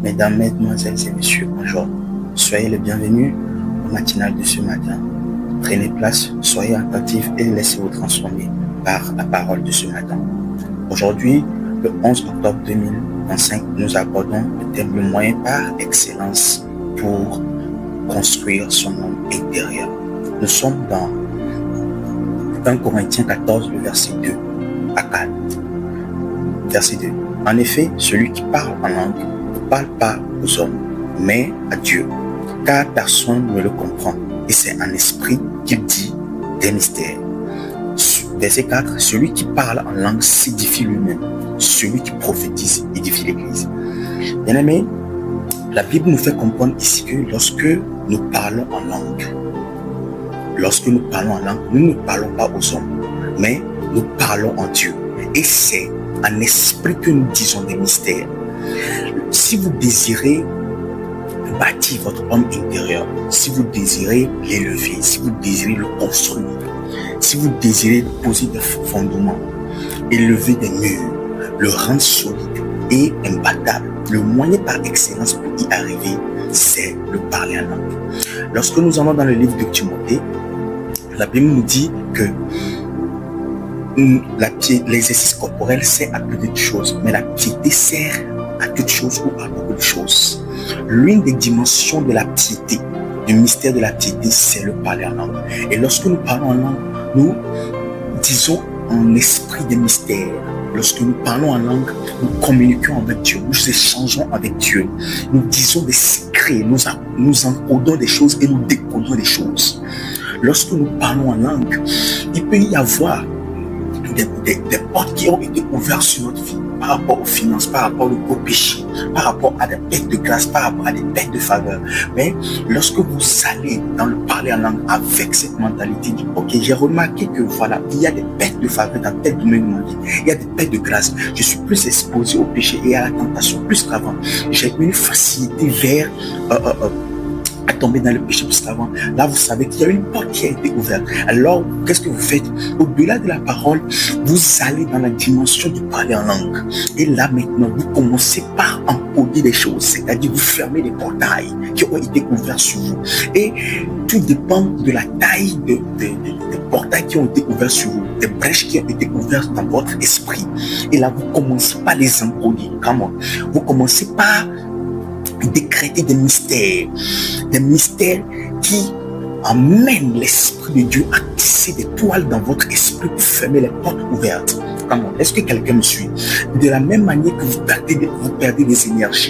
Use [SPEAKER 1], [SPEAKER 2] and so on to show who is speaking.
[SPEAKER 1] Mesdames, Mesdemoiselles et Messieurs, bonjour. Soyez les bienvenus au matinal de ce matin. Prenez place, soyez attentifs et laissez-vous transformer par la parole de ce matin. Aujourd'hui, le 11 octobre 2025, nous abordons le thème le moyen par excellence pour construire son homme intérieur. Nous sommes dans 1 Corinthiens 14, le verset 2 à 4. Verset 2. En effet, celui qui parle en langue ne parle pas aux hommes, mais à Dieu, car personne ne le comprend, et c'est en esprit qu'il dit des mystères. Verset 4. Celui qui parle en langue s'édifie lui-même, celui qui prophétise édifie l'Église. Bien-aimés, la Bible nous fait comprendre ici que lorsque nous parlons en langue, nous ne parlons pas aux hommes, mais nous parlons en Dieu. Et c'est en esprit que nous disons des mystères. Si vous désirez bâtir votre homme intérieur, si vous désirez l'élever, si vous désirez le construire, si vous désirez poser des fondements, élever des murs, le rendre solide et imbattable, le moyen par excellence pour y arriver, c'est le parler en langue. Lorsque nous allons dans le livre de Timothée, la Bible nous dit que l'exercice corporel sert à peu de choses, mais la piété sert à toute chose ou à beaucoup de choses. L'une des dimensions de la piété, du mystère de la piété, c'est le parler en langue. Et lorsque nous parlons en langue, nous disons en esprit des mystères. Lorsque nous parlons en langue, nous communiquons avec Dieu, nous échangeons avec Dieu, nous disons des secrets, nous encodons des choses et nous décodons des choses. Lorsque nous parlons en langue, il peut y avoir des portes qui ont été ouvertes sur notre vie par rapport aux finances, par rapport au péché, par rapport à des pertes de grâce, par rapport à des pertes de faveur. Mais lorsque vous allez dans le parler en langue avec cette mentalité de ok, j'ai remarqué que voilà, il y a des pertes de faveur dans tel domaine de ma vie, il y a des pertes de grâce, je suis plus exposé au péché et à la tentation plus qu'avant. J'ai une facilité vers à tomber dans le péché plus qu'avant. Là, vous savez qu'il y a une porte qui a été ouverte. Alors, qu'est-ce que vous faites? Au-delà de la parole, vous allez dans la dimension du parler en langue. Et là, maintenant, vous commencez par encoder des choses, c'est-à-dire vous fermez des portails qui ont été ouverts sur vous. Et tout dépend de la taille des portails qui ont été ouverts sur vous, des brèches qui ont été ouvertes dans votre esprit. Et là, vous commencez par les encoder. Comment? Vous commencez par décréter des mystères qui amènent l'Esprit de Dieu à tisser des toiles dans votre esprit pour fermer les portes ouvertes. Comment? Est-ce que quelqu'un me suit? De la même manière que vous perdez des énergies